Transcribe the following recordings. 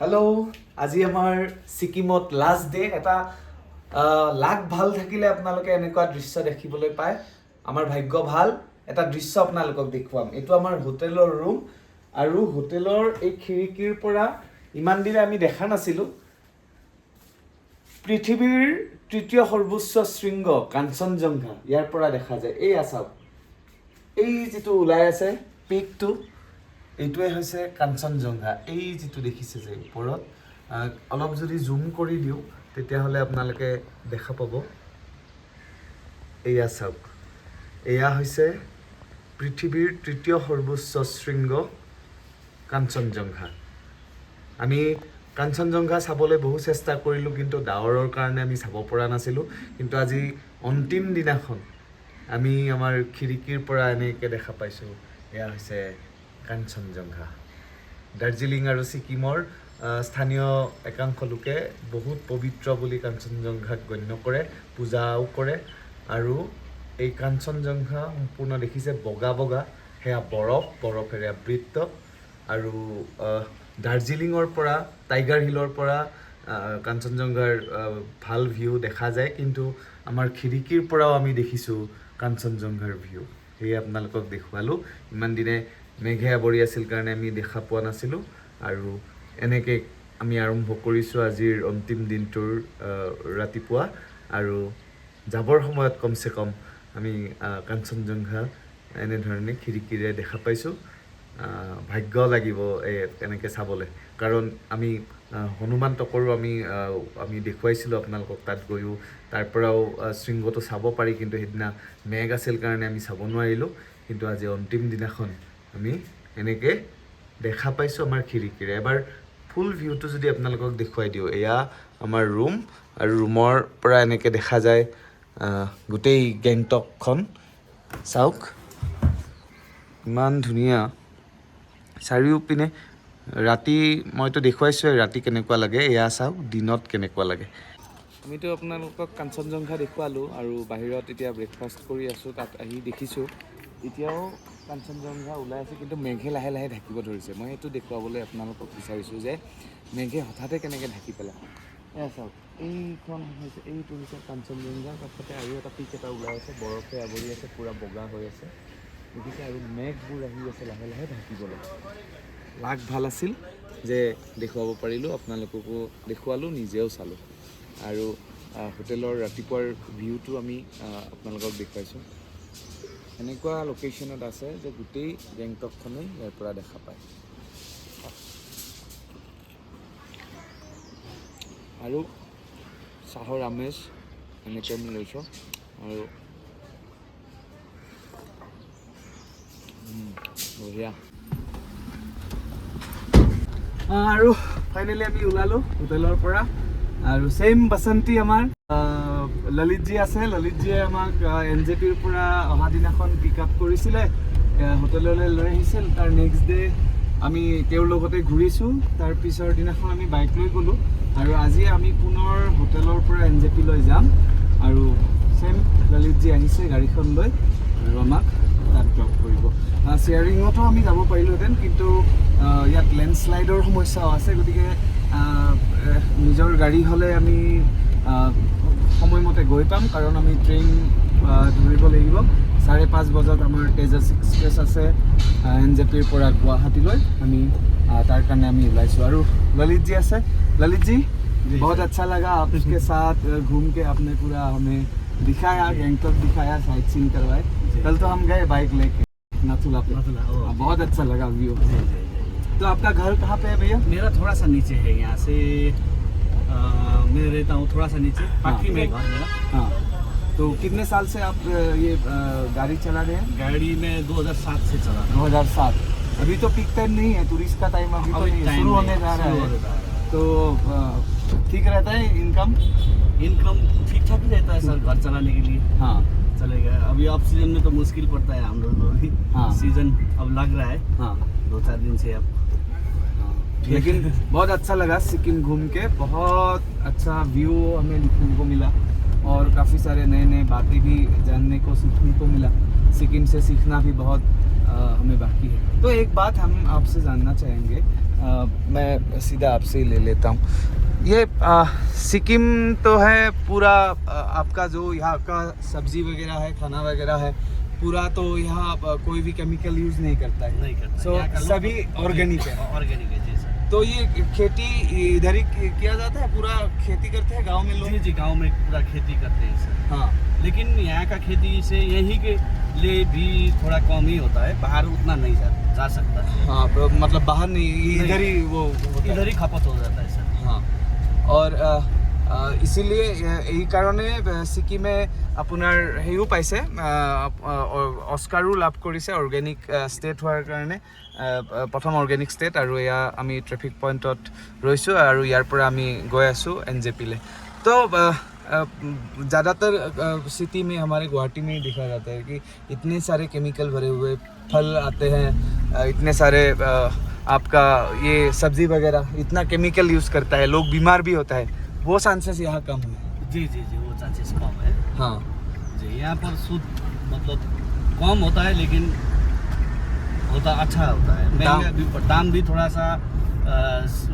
Hello আজি আমাৰ সিকিমত last day এটা লাখ ভাল থাকিলে আপোনালোকে এনেকুৱা দৃশ্য দেখিবলৈ পায় আমাৰ ভাগ্য ভাল এটা দৃশ্য আপোনালোকক দেখুৱাম এটো আমাৰ হোটেলৰ ৰুম আৰু হোটেলৰ এই খিৰিকিৰ পৰা ইমান দিনে আমি দেখা নাছিলো পৃথিৱীৰ তৃতীয় সৰ্বোচ্চ শৃংগ কাঞ্চনজংঘা ইয়াৰ পৰা দেখা যায় এই আছাও এই যেটো ওলাই আছে পিকটো এইটোৱে হৈছে কাঞ্চনজংঘা এই যেটো দেখিছে যে ওপৰত অলপ যদি জুম কৰি দিও তেতিয়া হলে আপোনালোকে দেখা পাব এয়া চাওক এয়া হৈছে পৃথিৱীৰ তৃতীয় সৰ্বোচ্চ শৃংগ কাঞ্চনজংঘা আমি কাঞ্চনজংঘা চাবলৈ বহু চেষ্টা কৰিলো কিন্তু ডাৱৰৰ কাৰণে আমি চাব পৰা নাছিলো কিন্তু আজি অন্তিম দিনাখন আমি আমাৰ খিৰিকিৰ পৰা এনেকৈ দেখা পাইছো এয়া হৈছে কাঞ্চনজংঘা দাৰ্জিলিং আৰু সিকিমৰ স্থানীয় একাংশ লোকে বহুত পবিত্ৰ বুলি কাঞ্চনজংঘাক গণ্য কৰে পূজাও কৰে আৰু এই কাঞ্চনজংঘা সম্পূৰ্ণ দেখিছে বগা বগা হেয়া বৰফেৰে আবৃত আৰু দাৰ্জিলিঙৰ পৰা টাইগাৰ হিলৰ পৰা কাঞ্চনজংঘাৰ ভাল ভিউ দেখা যায় কিন্তু আমাৰ খিৰিকিৰ পৰাও আমি দেখিছো কাঞ্চনজংঘাৰ ভিউ এই আপোনালোকক দেখুৱালো ইমান দিনে মেঘে আৱৰি আছিল কাৰণে আমি দেখা পোৱা নাছিলো আৰু এনেকৈ আমি আৰম্ভ কৰিছো আজিৰ অন্তিম দিনটোৰ ৰাতিপুৱা আৰু যাবৰ সময়ত কমসে কম আমি কাঞ্চনজংঘা এনে ধৰণে খিৰিকিৰে দেখা পাইছো ভাগ্য লাগিব এনেকৈ চাবলৈ কাৰণ আমি হনুমান টকৰো আমি দেখুৱাইছিলো আপোনালোকক তাত গৈও তাৰ পৰাও শৃংগটো চাব পাৰি কিন্তু হেদিনা মেঘ আছিল কাৰণে আমি চাব নোৱাৰিলো কিন্তু আজি অন্তিম দিনাখন আমি এনেকৈ দেখা পাইছো আমাৰ খিৰিকিৰে এবাৰ ফুল ভিউটো যদি আপোনালোকক দেখুৱাই দিও এয়া আমাৰ ৰুম আৰু ৰুমৰ পৰা এনেকৈ দেখা যায় গোটেই গেংটকখন চাওক ইমান ধুনীয়া চাৰিওপিনে ৰাতি মইতো দেখুৱাইছো ৰাতি কেনেকুৱা লাগে এয়া চাওক দিনত কেনেকুৱা লাগে আমিতো আপোনালোকক কাঞ্চনজংঘা দেখুৱালো আৰু বাহিৰত এতিয়া ব্ৰেকফাষ্ট কৰি আছো তাত আহি দেখিছো এতিয়াও কাঞ্চনজংঘা ওলাই আছে কিন্তু মেঘে লাহে লাহে ঢাকিব ধৰিছে মই এইটো দেখুৱাবলৈ আপোনালোকক বিচাৰিছো যে মেঘে হঠাতে কেনেকৈ ঢাকি পেলাই এয়া চাওক এইটো হৈছে কাঞ্চনজংঘা কাষতে আৰু এটা পিক এটা ওলাই আছে বৰফে আৱৰি আছে পুৰা বগা হৈ আছে দেখিছে আৰু মেঘবোৰ আহি আছে লাহে লাহে ঢাকিবলৈ লাগ ভাল আছিল যে দেখুৱাব পাৰিলো আপোনালোককো দেখুৱালো নিজেও চালো আৰু হোটেলৰ ৰাতিপুৱাৰ ভিউটো আমি আপোনালোকক দেখুৱাইছো এনেকুৱা লোকেশ্যনত আছে যে গোটেই গেংটকখনেই ইয়াৰ পৰা দেখা পায় আৰু চাহৰ আমেজ এনেকৈ আমি লৈছোঁ আৰু বঢ়িয়া আৰু ফাইনেলি আমি ওলালো হোটেলৰ পৰা আৰু সেম বসন্তি আমাৰ ললিতজি আছে ললিতজিয়ে আমাক এনজেপিৰ পৰা অহা দিনাখন পিক আপ কৰিছিলে হোটেললৈ লৈ আহিছিল তাৰ নেক্সট ডে আমি তেওঁৰ লগতে ঘূৰিছো তাৰ পিছৰ দিনাখন আমি বাইক লৈ গ'লো আৰু আজি আমি পুনৰ হোটেলৰ পৰা এনজেপি লৈ যাম আৰু সেম ললিতজি আহিছে গাড়ীখন লৈ আৰু আমাক তাত ড্ৰপ কৰিব শ্বেয়াৰিঙতো আমি যাব পাৰিলোহেঁতেন কিন্তু ইয়াত লেণ্ডশ্লাইডৰ সমস্যাও আছে গতিকে নিজৰ গাড়ী হ'লে আমি সময়মতে গৈ পাম কাৰণ আমি ট্ৰেইন ধৰিব লাগিব 5:30 বজাত আমাৰ তেজছ এক্সপ্ৰেছ আছে এনজেপিৰ পৰা গুৱাহাটীলৈ আমি তাৰ কাৰণে আমি ওলাইছোঁ আৰু ललित जी আছে ललित जी बहुत अच्छा लगा आपके साथ घूम के आपने पूरा हमें दिखाया गैंगटॉक दिखाया साइट सीन करवाए कल तो हम गए बाइक लेके नाथुला पे बहुत अच्छा लगा व्यू तो आपका घर कहाँ पे है भैया मेरा थोड़ा सा नीचे है यहाँ से मैं रहता हूँ थोड़ा सा नीचे पार्टी में घर मेरा हाँ तो कितने साल से आप ये गाड़ी चला रहे हैं गाड़ी में 2007 से चला 2007 अभी तो पीक टाइम नहीं है टूरिस्ट का टाइम अभी तो नहीं शुरू होने जा रहा है तो ठीक रहता है इनकम ठीक ठाक ही रहता है सर घर चलाने के लिए हाँ चलेगा अभी ऑफ सीजन में तो मुश्किल पड़ता है हम लोग को भी हाँ सीजन अब लग रहा है हाँ 2-4 दिन से अब लेकिन बहुत अच्छा लगा सिक्किम घूम के बहुत अच्छा व्यू हमें देखने को मिला और काफ़ी सारे नए नए बातें भी जानने को सीखने को मिला सिक्किम से सीखना भी बहुत हमें बाकी है तो एक बात हम आपसे जानना चाहेंगे मैं सीधा आपसे ही ले लेता हूँ। ये सिक्किम तो है पूरा, आपका जो यहाँ का सब्जी वगैरह है, खाना वगैरह है, पूरा तो यहाँ कोई भी केमिकल यूज़ नहीं करता है। नहीं करता। सो यहाँ का लोग सभी ऑर्गेनिक है। ऑर्गेनिक है जी सर। तो ये खेती इधर ही किया जाता है, पूरा खेती करते हैं गांव में लोग? जी जी, गांव में पूरा खेती करते हैं सर। हाँ, लेकिन यहाँ का खेती से यही के लिए भी थोड़ा कम ही होता है, बाहर उतना नहीं जा सकता। हाँ, मतलब बाहर नहीं, इधर ही वो इधर ही खपत हो जाता है सर। हाँ, और इसीलिए এই কাৰণে ছিকিমে আপোনাৰ হেৰিও পাইছে, অস্কাৰো লাভ কৰিছে অৰ্গেনিক ষ্টেট হোৱাৰ কাৰণে। প্ৰথম অৰ্গেনিক ষ্টেট। আৰু এয়া আমি ট্ৰেফিক পইণ্টত ৰৈছোঁ আৰু ইয়াৰ পৰা আমি গৈ আছোঁ NJPলৈ। तो ज़्यादातर सिटी में, हमारे गुवाहाटी में ही देखा जाता है कि इतने सारे केमिकल भरे हुए फल आते हैं, इतने सारे आपका ये सब्जी वगैरह इतना केमिकल यूज़ करता है, लोग बीमार भी होता है। वो चांसेस यहाँ कम है। जी जी जी, वो चांसेस कम है। हाँ जी, यहाँ पर शुद्ध मतलब कम होता है, लेकिन होता अच्छा होता है। महंगा भी, दाम भी थोड़ा सा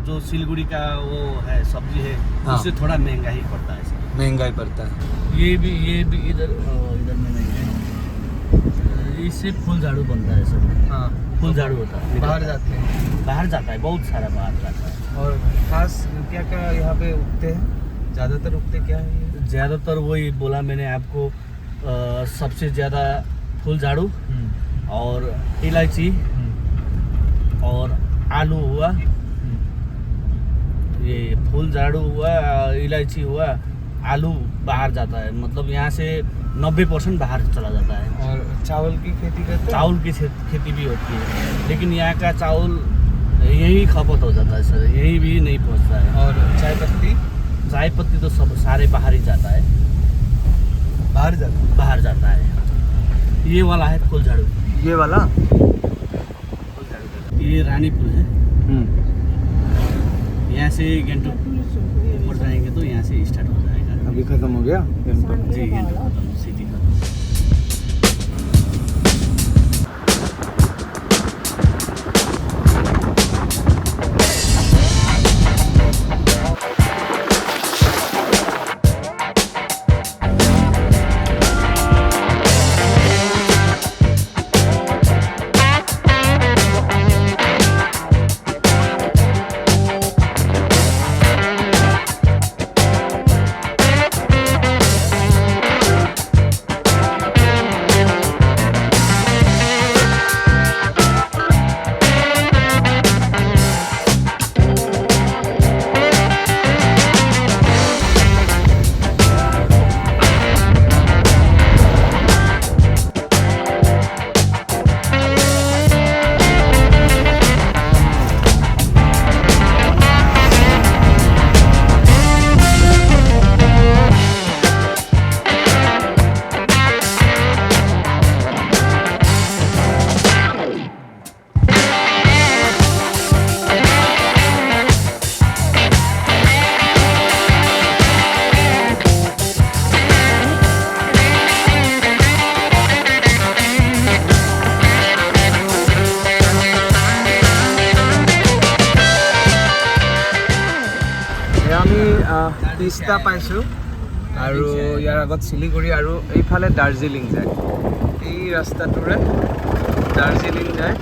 जो सिलगुड़ी का वो है सब्जी है, हाँ, उससे थोड़ा महंगा ही पड़ता है सर। महंगाई पड़ता है। ये भी इधर इधर में नहीं है। इससे फूल झाड़ू बनता है सर। हाँ, फूल झाड़ू होता है, बाहर जाते हैं। बाहर जाता है, बहुत सारा बाहर जाता है। और खास क्या क्या यहाँ पे उगते हैं? ज़्यादातर उगते क्या है ये? ज़्यादातर वही बोला मैंने आपको, सबसे ज़्यादा फूल झाड़ू और इलायची और आलू हुआ। ये फूल झाड़ू हुआ, इलायची हुआ, आलू बाहर जाता है, मतलब यहाँ से 90% बाहर चला जाता है। और चावल की खेती करते हैं? चावल की खेती भी होती है, लेकिन यहाँ का चावल यही खपत हो जाता है सर, यही भी नहीं पहुँचता है। और चाय पत्ती? चाय पत्ती तो सब सारे बाहर ही जाता है, बाहर जाता है। ये वाला है फूल झाड़ू, ये वाला फूल झाड़ू का। ये रानी फूल है। यहाँ से गेंटोक ऊपर जाएंगे तो यहाँ से स्टार्ट हो जाएगा। अभी खत्म हो गया जी, गेंटोक खत्म, सिटी खत्म। তিস্তা পাইছোঁ আৰু ইয়াৰ আগত শিলিগুৰি আৰু এইফালে দাৰ্জিলিং যায়। এই ৰাস্তাটোৰে দাৰ্জিলিং যায়।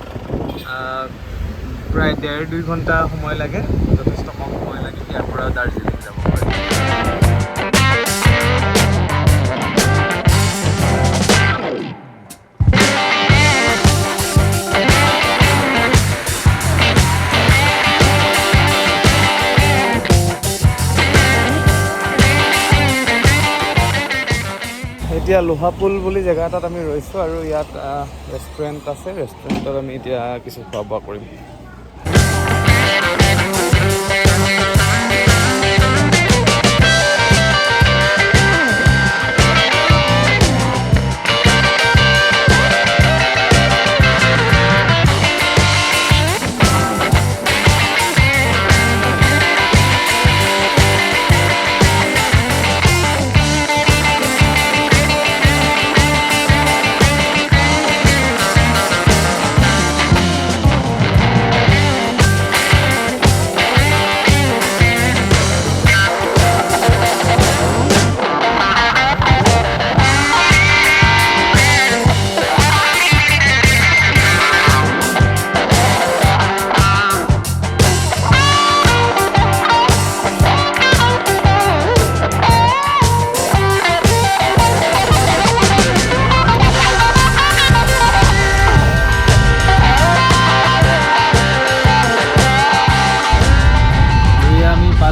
প্ৰায় 1.5-2 ঘণ্টা সময় লাগে, যথেষ্ট কম সময় লাগে ইয়াৰ পৰা দাৰ্জিলিং যাব পাৰি। এতিয়া লোহাপুল বুলি জেগা এটাত আমি ৰৈছোঁ আৰু ইয়াত ৰেষ্টুৰেণ্ট আছে। ৰেষ্টুৰেণ্টত আমি এতিয়া কিছু খোৱা বোৱা কৰিম।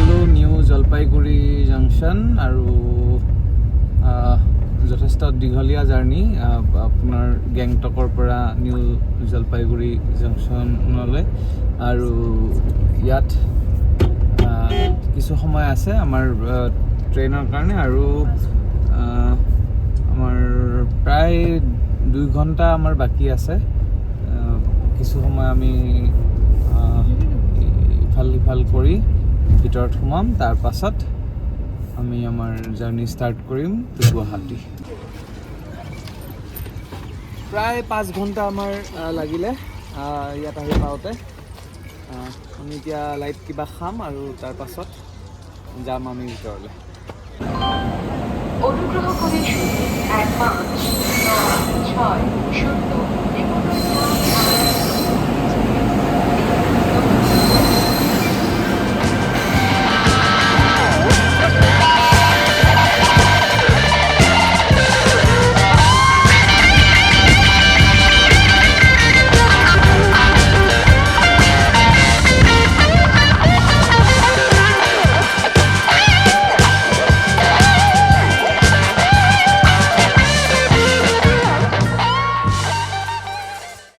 পালোঁ নিউ জলপাইগুৰি জাংচন আৰু যথেষ্ট দীঘলীয়া জাৰ্ণি আপোনাৰ গেংটকৰ পৰা নিউ জলপাইগুৰি জাংচনলৈ আৰু ইয়াত কিছু সময় আছে আমাৰ ট্ৰেইনৰ কাৰণে আৰু আমাৰ প্ৰায় 2 ঘণ্টা আমাৰ বাকী আছে কিছু সময় আমি ইফাল সিফাল কৰি ভিতৰত সোমাম তাৰ পাছত আমি আমাৰ জাৰ্ণি ষ্টাৰ্ট কৰিম গুৱাহাটী প্ৰায় 5 ঘণ্টা আমাৰ লাগিলে ইয়াত আহি পাওঁতে আমি এতিয়া লাইট কিবা খাম আৰু তাৰ পাছত যাম আমি ভিতৰলৈ অনুগ্ৰহ কৰে 1 5 9 6 0